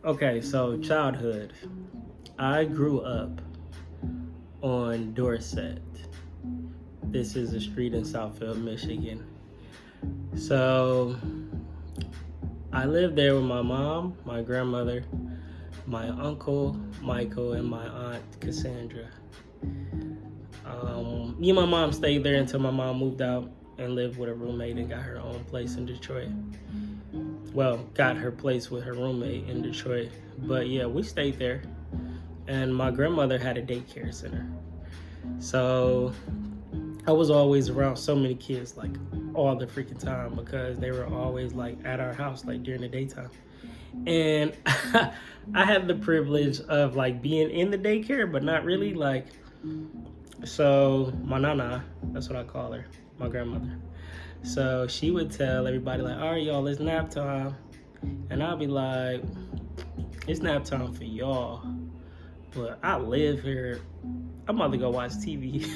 Okay, so childhood. I grew up on Dorset. This is a street in Southfield, Michigan. So I lived there with my mom, my grandmother, my uncle Michael, and my aunt Cassandra. Me and my mom stayed there until my mom moved out and lived with a roommate and got her own place in Detroit. Well, got her place with her roommate in Detroit. But yeah, we stayed there. And my grandmother had a daycare center. So I was always around so many kids, like all the freaking time, because they were always like at our house, like during the daytime. And I had the privilege of like being in the daycare, but not really like. So my nana, that's what I call her, my grandmother. So she would tell everybody like, all right, y'all, it's nap time. And I'll be like, it's nap time for y'all. But I live here. I'm about to go watch TV.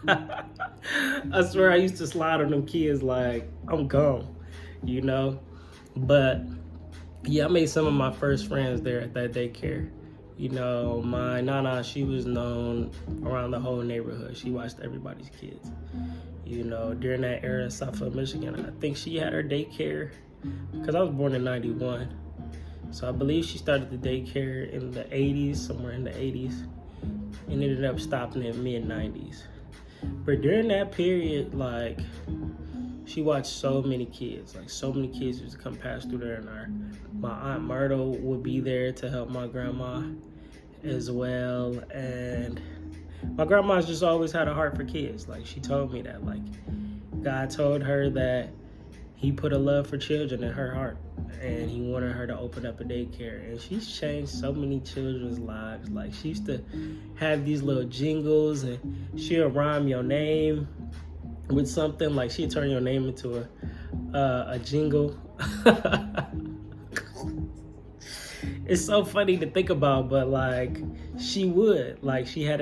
I swear I used to slide on them kids like, I'm gone, you know? But yeah, I made some of my first friends there at that daycare. You know, my nana, she was known around the whole neighborhood. She watched everybody's kids. You know, during that era in Southfield, Michigan, I think she had her daycare, because I was born in 91. So I believe she started the daycare in the 80s, somewhere in the 80s, and ended up stopping in mid-90s. But during that period, like, she watched so many kids. Like, so many kids used to come pass through there, and my Aunt Myrtle would be there to help my grandma as well. And my grandma's just always had a heart for kids. Like, she told me that, like, God told her that he put a love for children in her heart, and he wanted her to open up a daycare. And she's changed so many children's lives. Like, she used to have these little jingles, and she'll rhyme your name with something. Like, she'd turn your name into a jingle. It's so funny to think about, but like, she would. Like, she had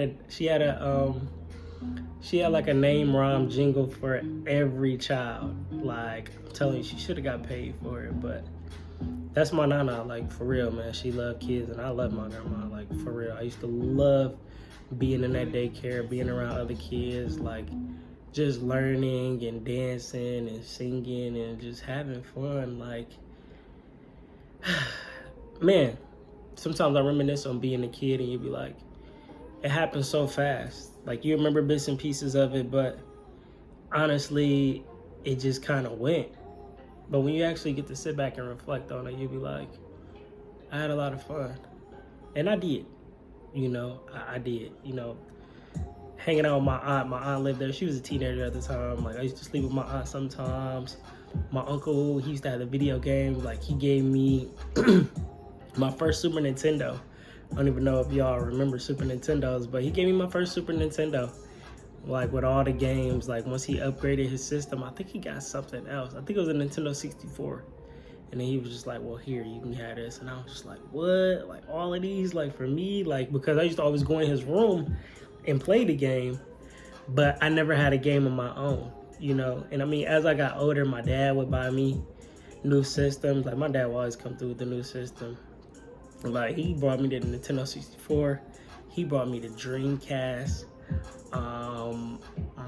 like a name rhyme jingle for every child. Like, I'm telling you, she should have got paid for it. But that's my nana, like, for real, man. She loved kids, and I love my grandma, like, for real. I used to love being in that daycare, being around other kids, like, just learning and dancing and singing and just having fun. Like, man, sometimes I reminisce on being a kid, and you'd be like, it happened so fast. Like, you remember bits and pieces of it, but honestly, it just kind of went. But when you actually get to sit back and reflect on it, you'll be like, I had a lot of fun. And I did, you know, I did, you know, hanging out with my aunt. My aunt lived there. She was a teenager at the time. Like, I used to sleep with my aunt sometimes. My uncle, he used to have the video games. Like, he gave me my first Super Nintendo. I don't even know if y'all remember Super Nintendos, but he gave me my first Super Nintendo. Like, with all the games, like, once he upgraded his system, I think he got something else. I think it was a Nintendo 64. And then he was just like, well, here, you can have this. And I was just like, what? Like, all of these, like, for me? Like, because I used to always go in his room and play the game, but I never had a game of my own, you know? And I mean, as I got older, my dad would buy me new systems. Like, my dad would always come through with the new system. Like, he brought me the Nintendo 64. He brought me the Dreamcast.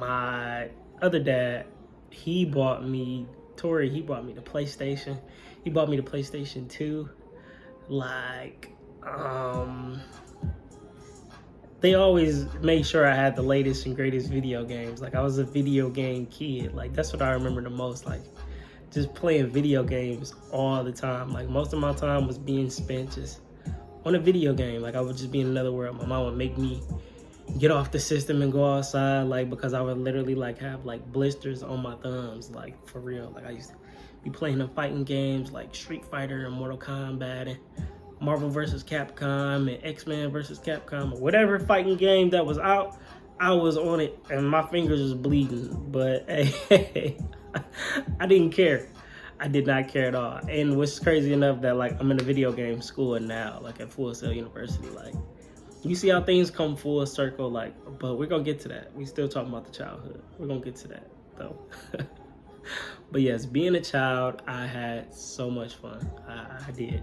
My other dad, he bought me the PlayStation. He bought me the PlayStation 2. Like, they always made sure I had the latest and greatest video games. Like, I was a video game kid. Like, that's what I remember the most. Like, just playing video games all the time. Like, most of my time was being spent just on a video game. Like, I would just be in another world. My mom would make me get off the system and go outside, like, because I would literally, like, have, like, blisters on my thumbs, like, for real. Like, I used to be playing them fighting games like Street Fighter and Mortal Kombat and Marvel vs. Capcom and X-Men vs. Capcom, or whatever fighting game that was out. I was on it, and my fingers was bleeding, but hey, I didn't care. I did not care at all. And what's crazy enough that, like, I'm in a video game school now, like, at Full Sail University. Like, you see how things come full circle, like, but we're gonna get to that. We still talking about the childhood. We're gonna get to that, though. But yes, being a child, I had so much fun. I did.